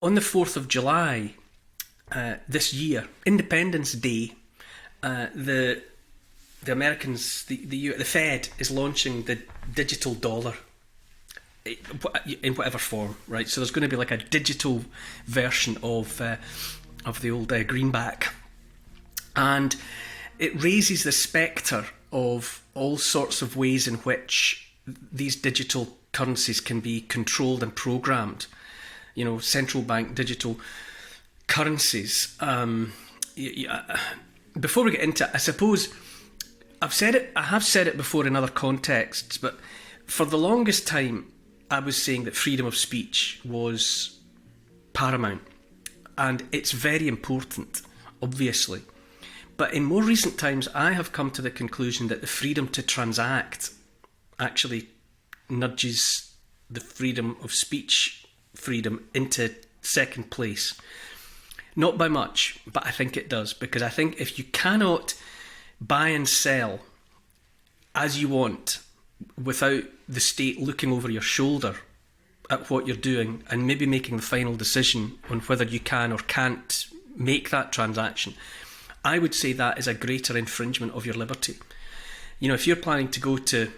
On the 4th of July this year, Independence Day, the Americans, the Fed is launching the digital dollar in whatever form, right? So there's going to be like a digital version of the old greenback, and it raises the spectre of all sorts of ways in which these digital currencies can be controlled and programmed. You know, central bank digital currencies. Before we get into it, I suppose I have said it before in other contexts, but for the longest time I was saying that freedom of speech was paramount, and it's very important, obviously. But in more recent times, I have come to the conclusion that the freedom to transact actually nudges the freedom of speech freedom into second place. Not by much, but I think it does, because I think if you cannot buy and sell as you want without the state looking over your shoulder at what you're doing and maybe making the final decision on whether you can or can't make that transaction, I would say that is a greater infringement of your liberty. You know, if you're planning to go to,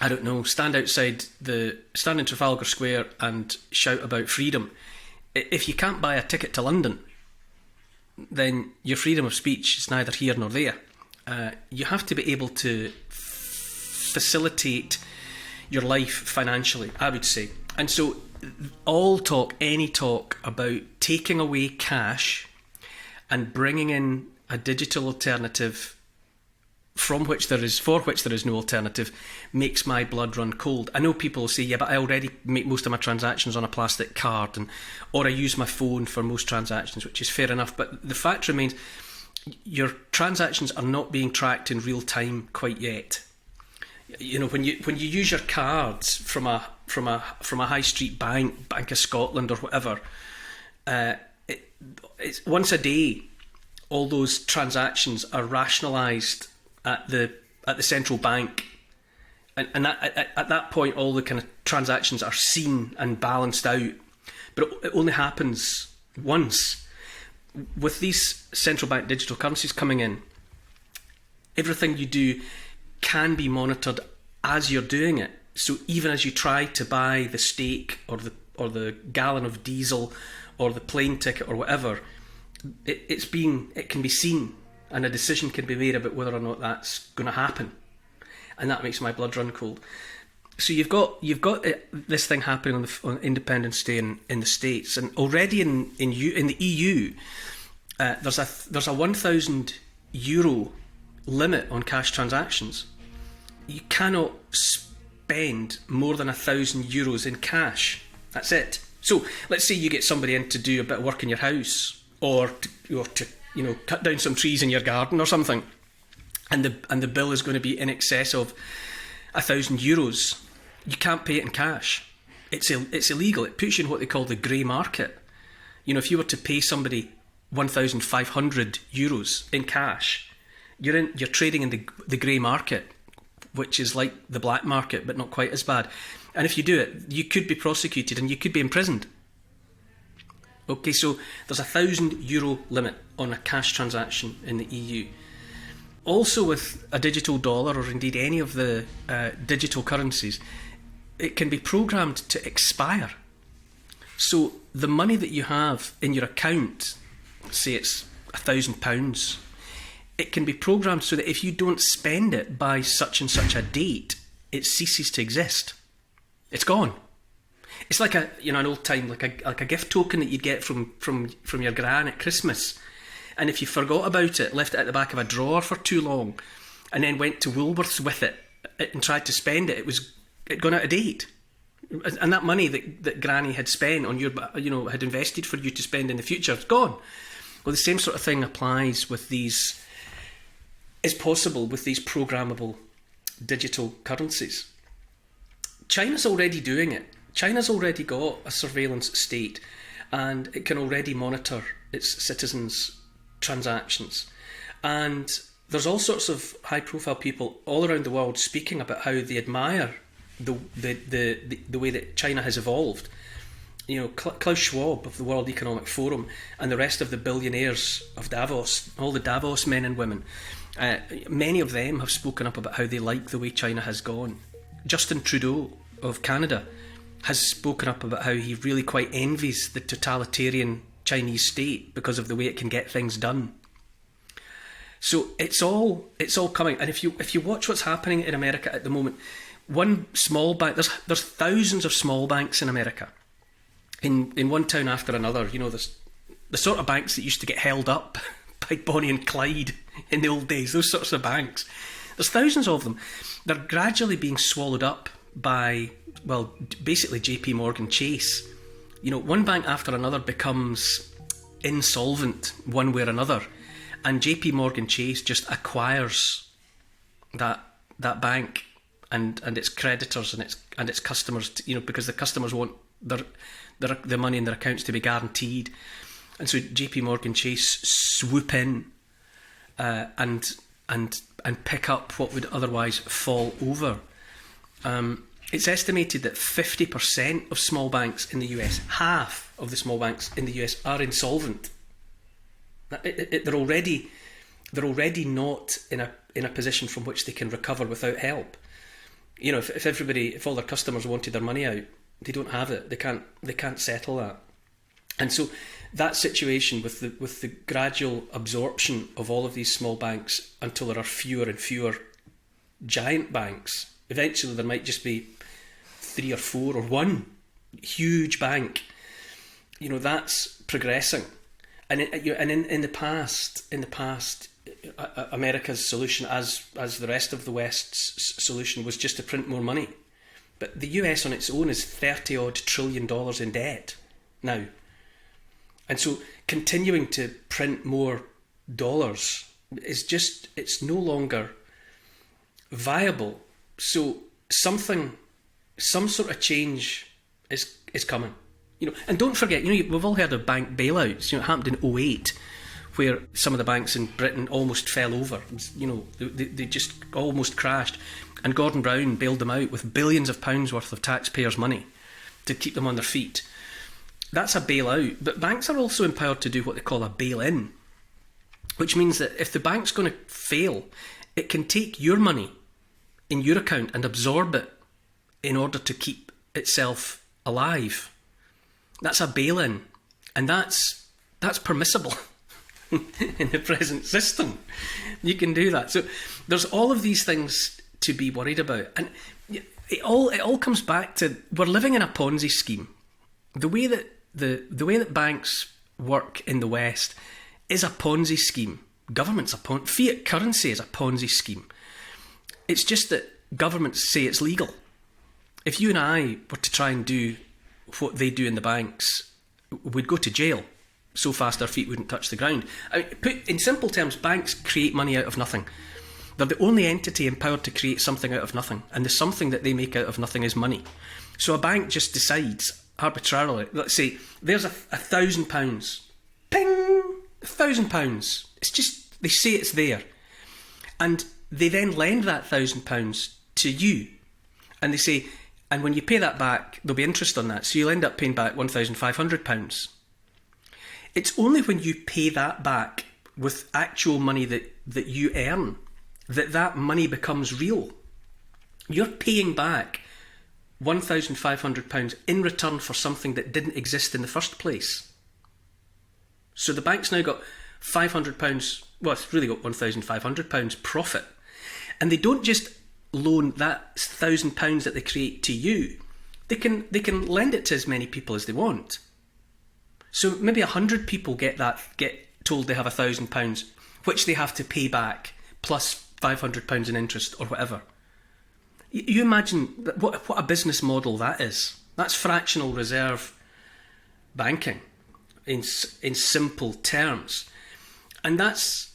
I don't know, stand in Trafalgar Square and shout about freedom, if you can't buy a ticket to London, then your freedom of speech is neither here nor there. You have to be able to facilitate your life financially, I would say. And so any talk about taking away cash and bringing in a digital alternative for which there is no alternative makes my blood run cold. I know people will say, yeah, but I already make most of my transactions on a plastic card, or I use my phone for most transactions, which is fair enough. But the fact remains, your transactions are not being tracked in real time quite yet. You know, when you use your cards from a high street bank, Bank of Scotland or whatever, it's once a day. All those transactions are rationalised at the central bank, and at that point, all the kind of transactions are seen and balanced out. But it only happens once. With these central bank digital currencies coming in, everything you do can be monitored as you're doing it. So even as you try to buy the steak or the gallon of diesel or the plane ticket or whatever, it can be seen, and a decision can be made about whether or not that's going to happen, and that makes my blood run cold. So you've got this thing happening on Independence Day in the States, and already in the EU, there's a €1,000 limit on cash transactions. You cannot spend more than €1,000 in cash. That's it. So let's say you get somebody in to do a bit of work in your house, or to cut down some trees in your garden or something, and the bill is going to be in excess of €1,000. You can't pay it in cash. It's illegal. It puts you in what they call the grey market. You know, if you were to pay somebody €1,500 in cash, you're trading in the grey market, which is like the black market but not quite as bad. And if you do it, you could be prosecuted and you could be imprisoned. Okay, so there's €1,000 limit on a cash transaction in the EU. Also, with a digital dollar, or indeed any of the digital currencies, it can be programmed to expire. So the money that you have in your account, say it's £1,000, it can be programmed so that if you don't spend it by such and such a date, it ceases to exist. It's gone. It's like an old time, like a gift token that you'd get from your gran at Christmas. And if you forgot about it, left it at the back of a drawer for too long, and then went to Woolworths with it and tried to spend it, it gone out of date. And that money that Granny had spent on had invested for you to spend in the future, it's gone. Well, the same sort of thing applies is possible with these programmable digital currencies. China's already doing it. China's already got a surveillance state, and it can already monitor its citizens' transactions. And there's all sorts of high-profile people all around the world speaking about how they admire the way that China has evolved. Klaus Schwab of the World Economic Forum and the rest of the billionaires of Davos, all the Davos men and women, many of them have spoken up about how they like the way China has gone. Justin Trudeau of Canada has spoken up about how he really quite envies the totalitarian Chinese state because of the way it can get things done. So it's all coming. And if you watch what's happening in America at the moment, one small bank, there's thousands of small banks in America, in one town after another. There's the sort of banks that used to get held up by Bonnie and Clyde in the old days, those sorts of banks. There's thousands of them. They're gradually being swallowed up by, well, basically JP Morgan Chase. One bank after another becomes insolvent one way or another, and JP Morgan Chase just acquires that bank and its creditors and its customers, because the customers want the money in their accounts to be guaranteed. And so JP Morgan Chase swoop in and pick up what would otherwise fall over. It's estimated that 50% of small banks in the US, half of the small banks in the US, are insolvent. They're already not in a position from which they can recover without help. If all their customers wanted their money out, they don't have it. They can't settle that. And so that situation with the gradual absorption of all of these small banks until there are fewer and fewer giant banks, eventually there might just be 3 or 4 or one huge bank. That's progressing. And in the past, America's solution, as the rest of the West's solution, was just to print more money. But the US on its own is $30-odd trillion in debt now. And so continuing to print more dollars it's no longer viable. So some sort of change is coming. And don't forget, we've all heard of bank bailouts. It happened in 2008, where some of the banks in Britain almost fell over. They just almost crashed. And Gordon Brown bailed them out with billions of pounds worth of taxpayers' money to keep them on their feet. That's a bailout. But banks are also empowered to do what they call a bail-in, which means that if the bank's going to fail, it can take your money in your account and absorb it in order to keep itself alive. That's a bail-in, and that's permissible in the present system. You can do that. So there's all of these things to be worried about, and it all comes back to we're living in a Ponzi scheme. The way that banks work in the West is a Ponzi scheme. Government's fiat currency is a Ponzi scheme. It's just that governments say it's legal. If you and I were to try and do what they do in the banks, we'd go to jail so fast our feet wouldn't touch the ground. Put in simple terms, banks create money out of nothing. They're the only entity empowered to create something out of nothing, and the something that they make out of nothing is money. So a bank just decides arbitrarily, let's say there's £1,000, ping, £1,000. It's just, they say it's there, and they then lend that £1,000 to you, and they say, and when you pay that back, there'll be interest on that, so you'll end up paying back £1,500. It's only when you pay that back with actual money that you earn that money becomes real. You're paying back £1,500 in return for something that didn't exist in the first place. So the bank's now got £500, well, it's really got £1,500 profit. And they don't just loan that £1,000 that they create to you. They can lend it to as many people as they want. So maybe 100 people get told they have £1,000, which they have to pay back, plus £500 in interest or whatever. You imagine what a business model that is. That's fractional reserve banking in simple terms. And that's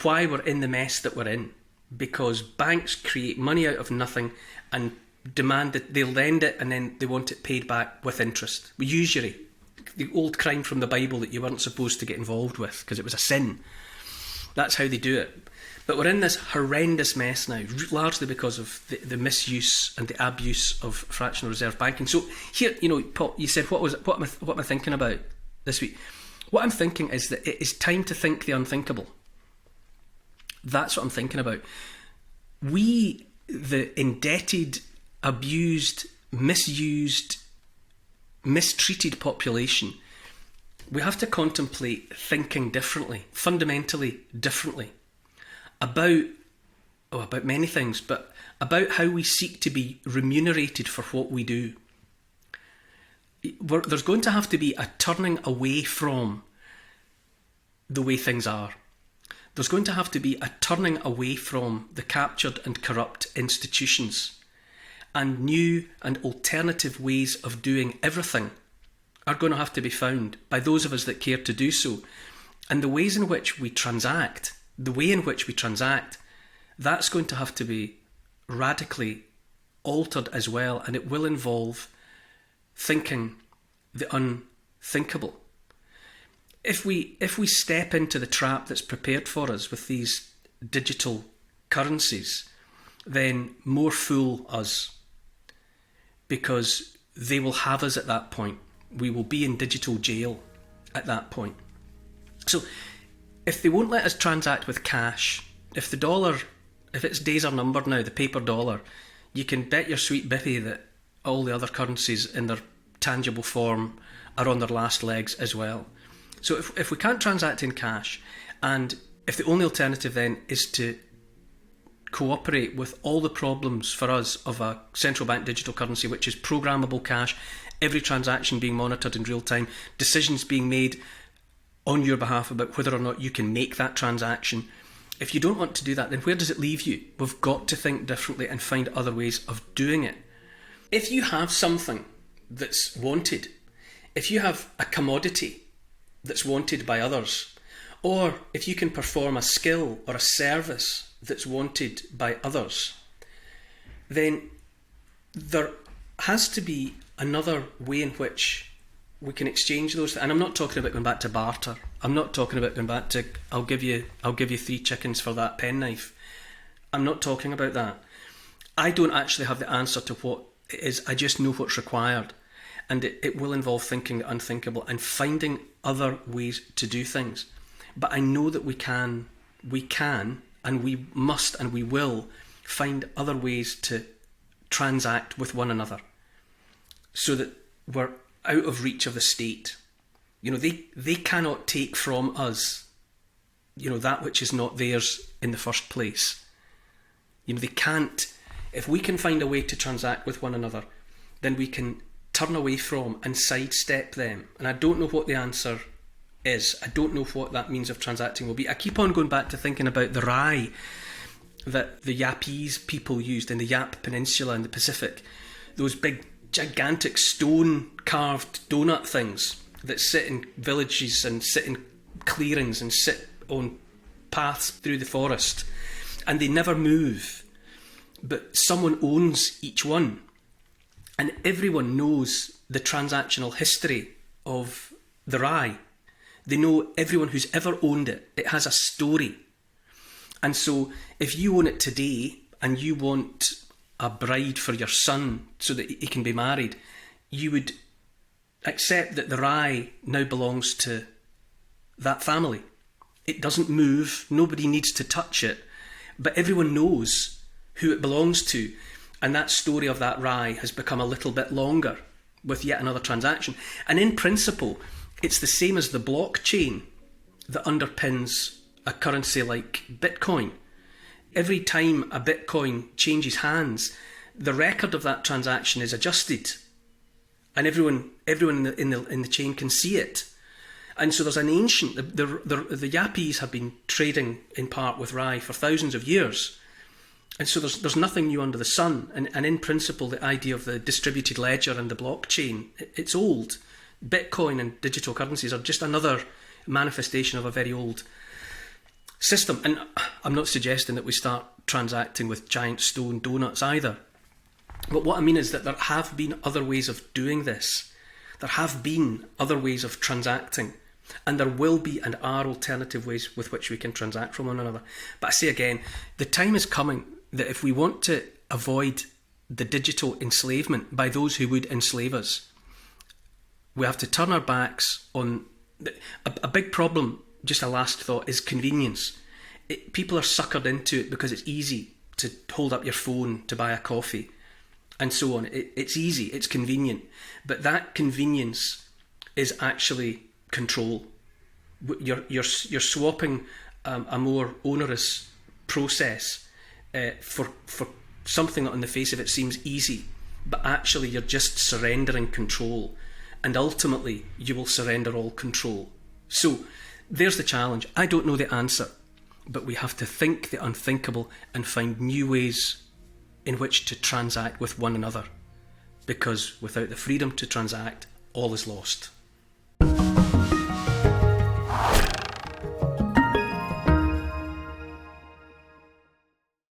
why we're in the mess that we're in, because banks create money out of nothing and demand that they lend it and then they want it paid back with interest. Usury, the old crime from the Bible that you weren't supposed to get involved with because it was a sin. That's how they do it. But we're in this horrendous mess now, largely because of the misuse and the abuse of fractional reserve banking. So here, Paul, you said, what am I thinking about this week? What I'm thinking is that it is time to think the unthinkable. That's what I'm thinking about. We, the indebted, abused, misused, mistreated population, we have to contemplate thinking differently, fundamentally differently, about many things, but about how we seek to be remunerated for what we do. There's going to have to be a turning away from the way things are. There's going to have to be a turning away from the captured and corrupt institutions, and new and alternative ways of doing everything are going to have to be found by those of us that care to do so. And the ways in which we transact, that's going to have to be radically altered as well, and it will involve thinking the unthinkable. If we step into the trap that's prepared for us with these digital currencies, then more fool us, because they will have us at that point. We will be in digital jail at that point. So if they won't let us transact with cash, if its days are numbered now, the paper dollar, you can bet your sweet bippy that all the other currencies in their tangible form are on their last legs as well. So if we can't transact in cash, and if the only alternative then is to cooperate with all the problems for us of a central bank digital currency, which is programmable cash, every transaction being monitored in real time, decisions being made on your behalf about whether or not you can make that transaction. If you don't want to do that, then where does it leave you? We've got to think differently and find other ways of doing it. If you have something that's wanted, if you have a commodity that's wanted by others, or if you can perform a skill or a service that's wanted by others, then there has to be another way in which we can exchange those. And I'm not talking about going back to barter. I'm not talking about going back to I'll give you 3 chickens for that penknife. I'm not talking about that. I don't actually have the answer to what it is. I just know what's required. And it will involve thinking the unthinkable and finding other ways to do things. But I know that we can, and we must, and we will find other ways to transact with one another, so that we're out of reach of the state. They cannot take from us, that which is not theirs in the first place. They can't. If we can find a way to transact with one another, then we can turn away from and sidestep them. And I don't know what the answer is. I don't know what that means of transacting will be. I keep on going back to thinking about the rye that the Yapese people used in the Yap Peninsula in the Pacific. Those big, gigantic stone-carved donut things that sit in villages and sit in clearings and sit on paths through the forest. And they never move. But someone owns each one. And everyone knows the transactional history of the rye. They know everyone who's ever owned it. It has a story. And so if you own it today and you want a bride for your son so that he can be married, you would accept that the rye now belongs to that family. It doesn't move. Nobody needs to touch it. But everyone knows who it belongs to. And that story of that rye has become a little bit longer with yet another transaction. And in principle, it's the same as the blockchain that underpins a currency like Bitcoin. Every time a Bitcoin changes hands, the record of that transaction is adjusted, and everyone in the chain can see it. And so there's an ancient. The Yapese have been trading in part with rye for thousands of years. And so there's nothing new under the sun. And in principle, the idea of the distributed ledger and the blockchain, it's old. Bitcoin and digital currencies are just another manifestation of a very old system. And I'm not suggesting that we start transacting with giant stone donuts either. But what I mean is that there have been other ways of doing this. There have been other ways of transacting. And there will be and are alternative ways with which we can transact from one another. But I say again, the time is coming that if we want to avoid the digital enslavement by those who would enslave us, we have to turn our backs on... A big problem, just a last thought, is convenience. People are suckered into it because it's easy to hold up your phone to buy a coffee and so on. It's easy, it's convenient. But that convenience is actually control. You're swapping a more onerous process for something that on the face of it seems easy, but actually you're just surrendering control, and ultimately you will surrender all control. So there's the challenge. I don't know the answer, but we have to think the unthinkable and find new ways in which to transact with one another, because without the freedom to transact, all is lost.